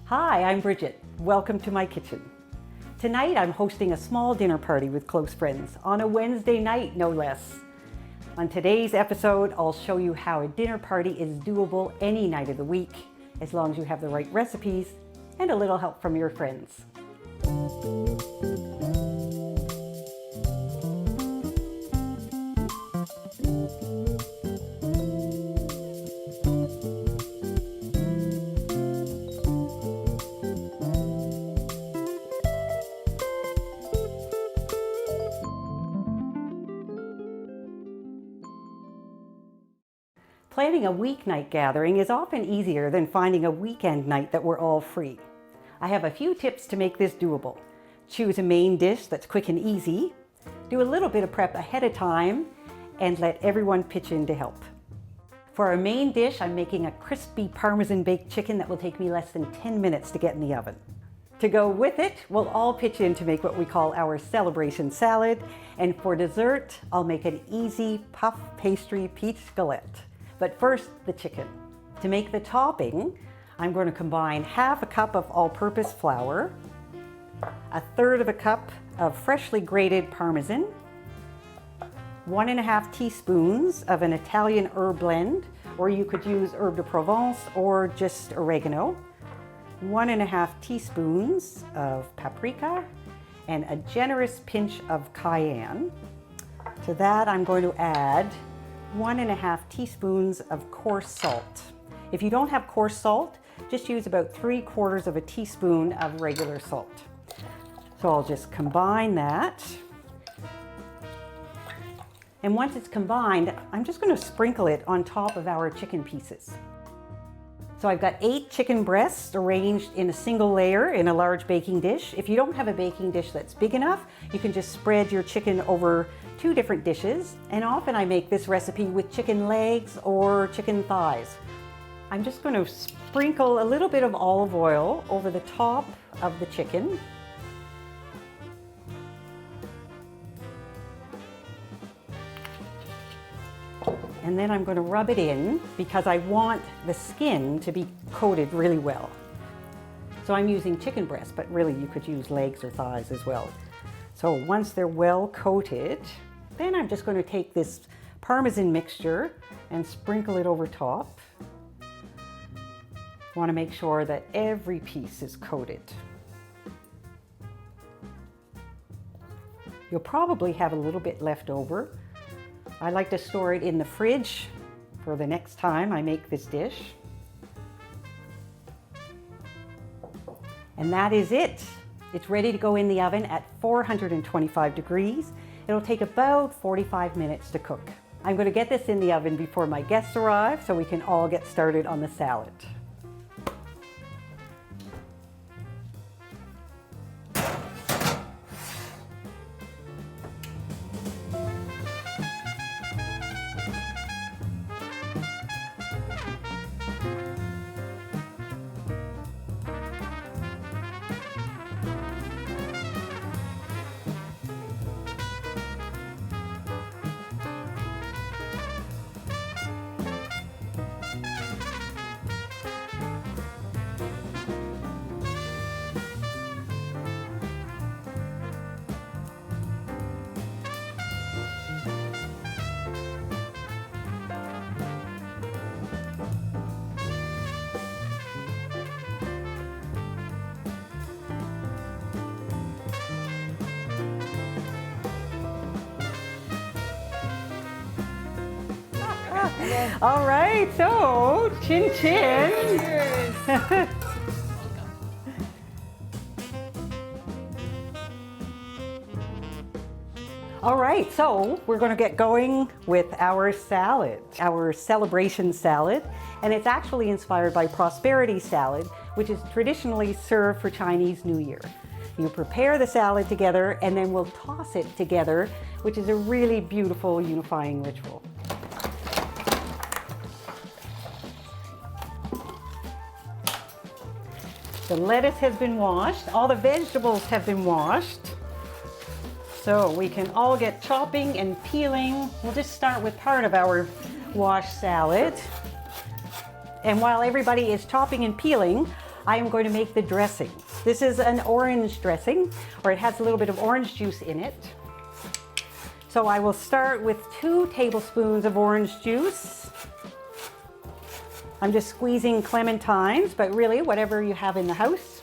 Hi, I'm Bridget. Welcome to my kitchen. Tonight I'm hosting a small dinner party with close friends on a Wednesday night, no less. On today's episode, I'll show you how a dinner party is doable any night of the week, as long as you have the right recipes and a little help from your friends. Planning a weeknight gathering is often easier than finding a weekend night that we're all free. I have a few tips to make this doable. Choose a main dish that's quick and easy, do a little bit of prep ahead of time, and let everyone pitch in to help. For our main dish, I'm making a crispy parmesan baked chicken that will take me less than 10 minutes to get in the oven. To go with it, we'll all pitch in to make what we call our celebration salad, and for dessert, I'll make an easy puff pastry peach galette. But first, the chicken. To make the topping, I'm going to combine half a cup of all-purpose flour, a third of a cup of freshly grated parmesan, 1.5 teaspoons of an Italian herb blend, or you could use herbe de Provence or just oregano, 1.5 teaspoons of paprika, and a generous pinch of cayenne. To that, I'm going to add 1.5 teaspoons of coarse salt. If you don't have coarse salt, just use about 3/4 of a teaspoon of regular salt. So I'll just combine that. And once it's combined, I'm just going to sprinkle it on top of our chicken pieces. So I've got 8 chicken breasts arranged in a single layer in a large baking dish. If you don't have a baking dish that's big enough, you can just spread your chicken over 2 different dishes. And often I make this recipe with chicken legs or chicken thighs. I'm just going to sprinkle a little bit of olive oil over the top of the chicken. And then I'm going to rub it in because I want the skin to be coated really well. So I'm using chicken breast, but really you could use legs or thighs as well. So once they're well coated, then I'm just going to take this parmesan mixture and sprinkle it over top. I want to make sure that every piece is coated. You'll probably have a little bit left over. I like to store it in the fridge for the next time I make this dish. And that is it. It's ready to go in the oven at 425 degrees. It'll take about 45 minutes to cook. I'm going to get this in the oven before my guests arrive so we can all get started on the salad. All right, so chin chin. Cheers. All right, so we're going to get going with our salad, our celebration salad, and it's actually inspired by prosperity salad, which is traditionally served for Chinese New Year. You prepare the salad together and then we'll toss it together, which is a really beautiful unifying ritual. The lettuce has been washed, all the vegetables have been washed. So we can all get chopping and peeling. We'll just start with part of our washed salad. And while everybody is chopping and peeling, I am going to make the dressing. This is an orange dressing, or it has a little bit of orange juice in it. So I will start with 2 tablespoons of orange juice. I'm just squeezing clementines, but really whatever you have in the house.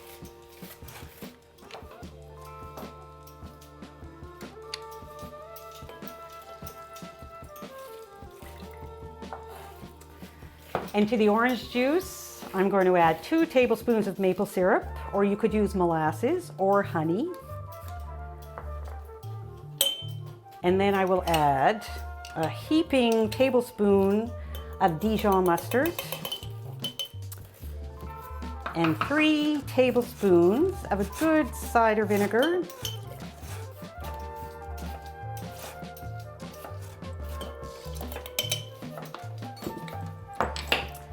And to the orange juice, I'm going to add 2 tablespoons of maple syrup, or you could use molasses or honey. And then I will add a heaping tablespoon of Dijon mustard and 3 tablespoons of a good cider vinegar.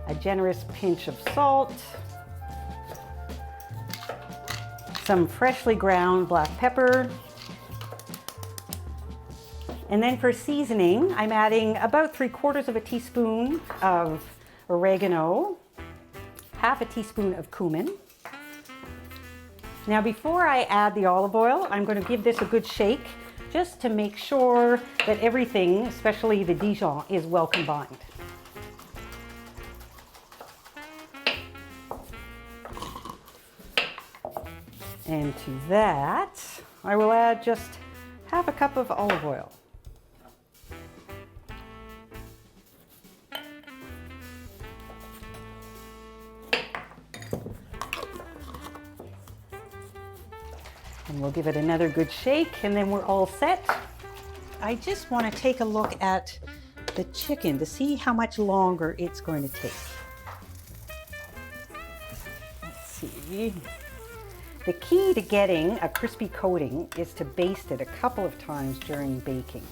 A generous pinch of salt, some freshly ground black pepper, and then for seasoning, I'm adding about 3/4 teaspoon of oregano, half a teaspoon of cumin. Now before I add the olive oil, I'm going to give this a good shake just to make sure that everything, especially the Dijon, is well combined. And to that, I will add just half a cup of olive oil. And we'll give it another good shake, and then we're all set. I just want to take a look at the chicken to see how much longer it's going to take. Let's see. The key to getting a crispy coating is to baste it a couple of times during baking.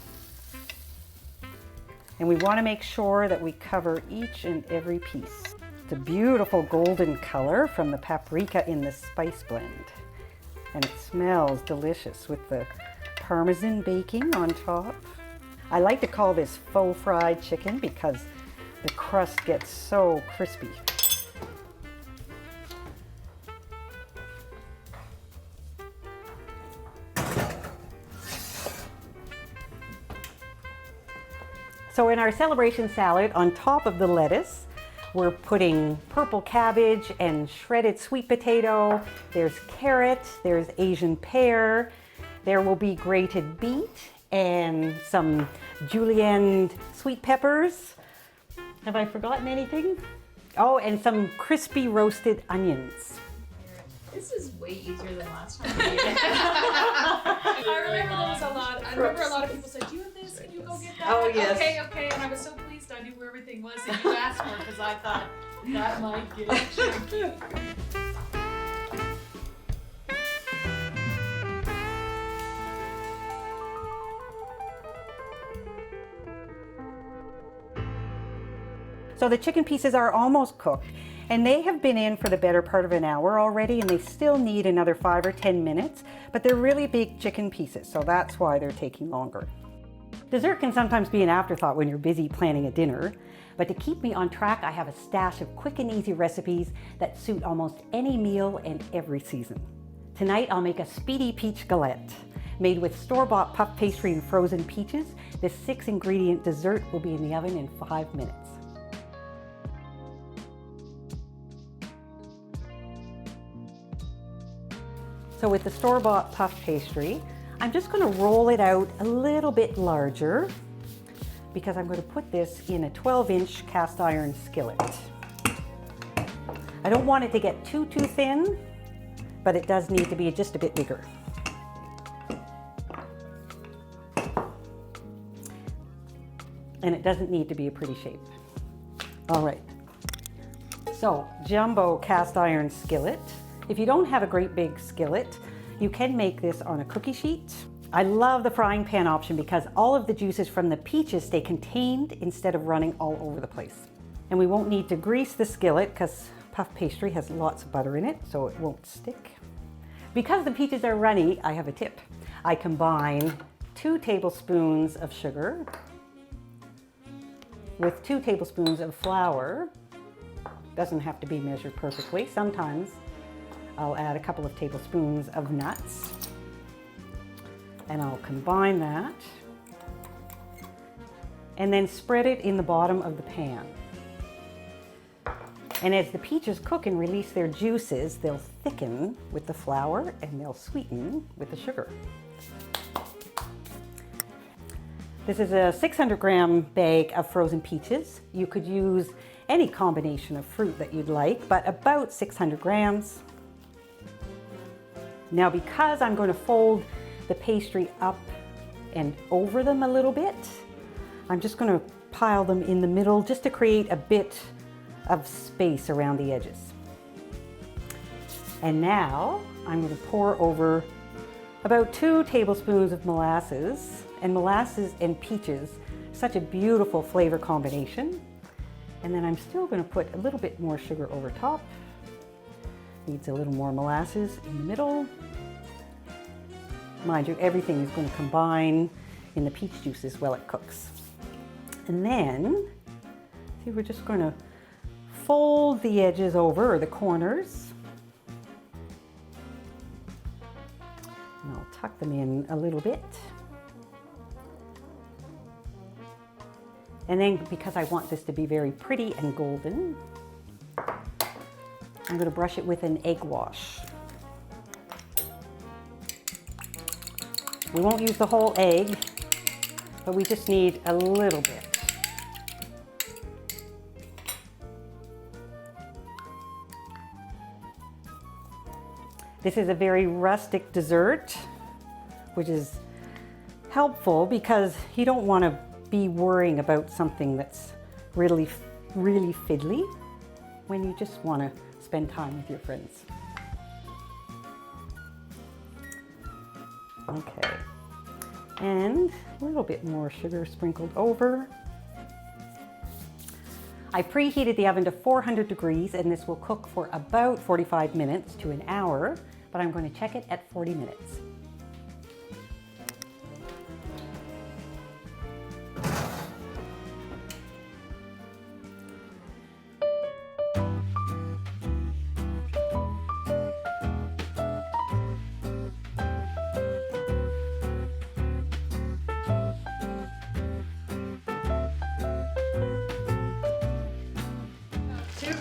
And we want to make sure that we cover each and every piece. It's a beautiful golden color from the paprika in the spice blend. And it smells delicious with the parmesan baking on top. I like to call this faux fried chicken because the crust gets so crispy. So in our celebration salad, on top of the lettuce, we're putting purple cabbage and shredded sweet potato. There's carrot, there's Asian pear. There will be grated beet and some julienne sweet peppers. Have I forgotten anything? Oh, and some crispy roasted onions. This is way easier than last time we did it. I remember there was a lot. I remember a lot of people said, "Do you have this? Can you go get that?" Oh, yes. Okay. And I was so pleased I knew where everything was and you asked for it because I thought that might get tricky. So the chicken pieces are almost cooked, and they have been in for the better part of an hour already, and they still need another 5 or 10 minutes, but they're really big chicken pieces, so that's why they're taking longer. Dessert can sometimes be an afterthought when you're busy planning a dinner, but to keep me on track, I have a stash of quick and easy recipes that suit almost any meal and every season. Tonight, I'll make a speedy peach galette. Made with store-bought puff pastry and frozen peaches, this 6-ingredient dessert will be in the oven in 5 minutes. So with the store-bought puff pastry, I'm just going to roll it out a little bit larger because I'm going to put this in a 12-inch cast iron skillet. I don't want it to get too thin, but it does need to be just a bit bigger. And it doesn't need to be a pretty shape. All right. So, jumbo cast iron skillet. If you don't have a great big skillet, you can make this on a cookie sheet. I love the frying pan option because all of the juices from the peaches stay contained instead of running all over the place. And we won't need to grease the skillet because puff pastry has lots of butter in it, so it won't stick. Because the peaches are runny, I have a tip. I combine 2 tablespoons of sugar with 2 tablespoons of flour Doesn't have to be measured perfectly. Sometimes I'll add a couple of tablespoons of nuts and I'll combine that and then spread it in the bottom of the pan. And as the peaches cook and release their juices, they'll thicken with the flour and they'll sweeten with the sugar. This is a 600-gram bag of frozen peaches. You could use any combination of fruit that you'd like, but about 600 grams. Now, because I'm going to fold the pastry up and over them a little bit, I'm just going to pile them in the middle just to create a bit of space around the edges. And now I'm going to pour over about 2 tablespoons of molasses. And molasses and peaches, such a beautiful flavor combination. And then I'm still going to put a little bit more sugar over top. Needs a little more molasses in the middle. Mind you, everything is going to combine in the peach juices while it cooks. And then, see, we're just going to fold the edges over, or the corners. And I'll tuck them in a little bit. And then, because I want this to be very pretty and golden, I'm going to brush it with an egg wash. We won't use the whole egg, but we just need a little bit. This is a very rustic dessert, which is helpful because you don't want to be worrying about something that's really fiddly when you just want to spend time with your friends. Okay, and a little bit more sugar sprinkled over. I preheated the oven to 400 degrees and this will cook for about 45 minutes to an hour, but I'm going to check it at 40 minutes.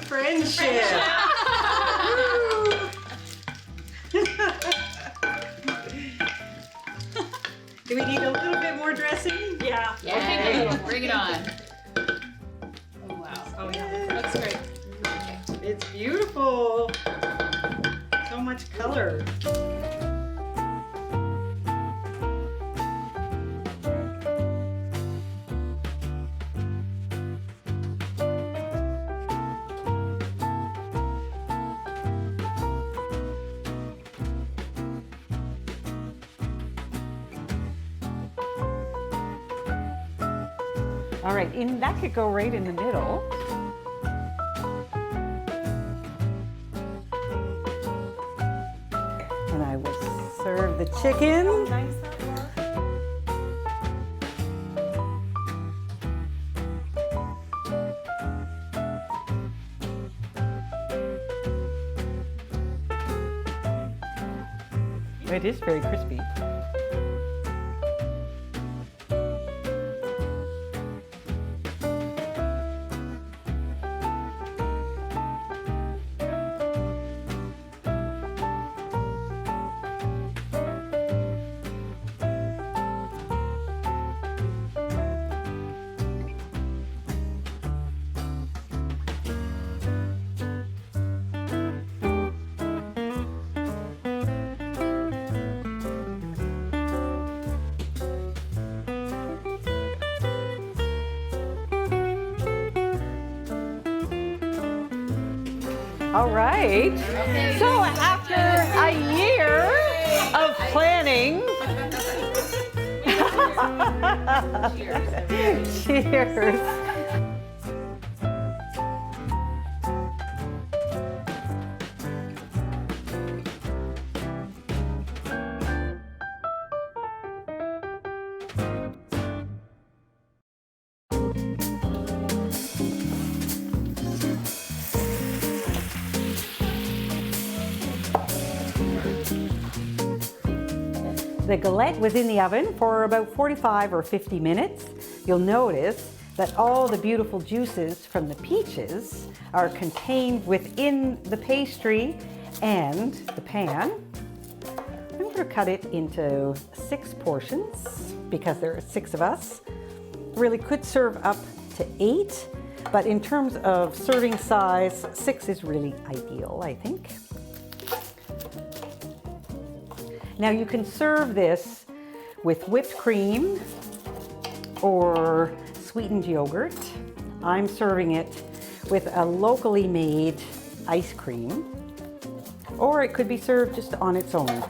Friendship. Do we need a little bit more dressing? Yeah. Yeah. Bring it on. Oh wow. Oh yeah. That's great. It's beautiful. So much color. All right, and that could go right in the middle. And I will serve the chicken. How nice that was. It is very crispy. All right. So after a year of planning, cheers. The galette was in the oven for about 45 or 50 minutes. You'll notice that all the beautiful juices from the peaches are contained within the pastry and the pan. I'm going to cut it into 6 portions because there are 6 of us. Really could serve up to 8, but in terms of serving size, 6 is really ideal, I think. Now you can serve this with whipped cream or sweetened yogurt. I'm serving it with a locally made ice cream, or it could be served just on its own.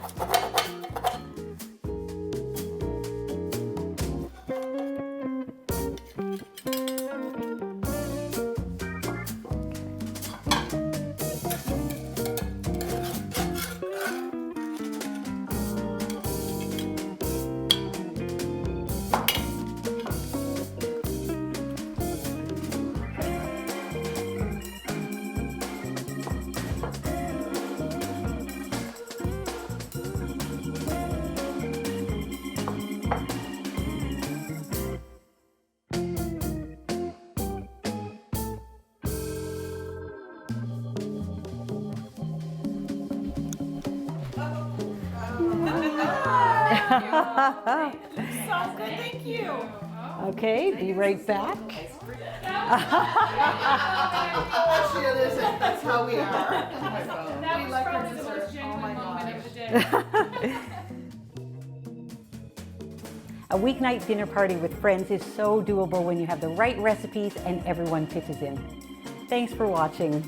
Sounds good, thank you. Okay, be right back. Actually, it isn't. That's how we are. That was probably the most genuine moment of the day. A weeknight dinner party with friends is so doable when you have the right recipes and everyone pitches in. Thanks for watching.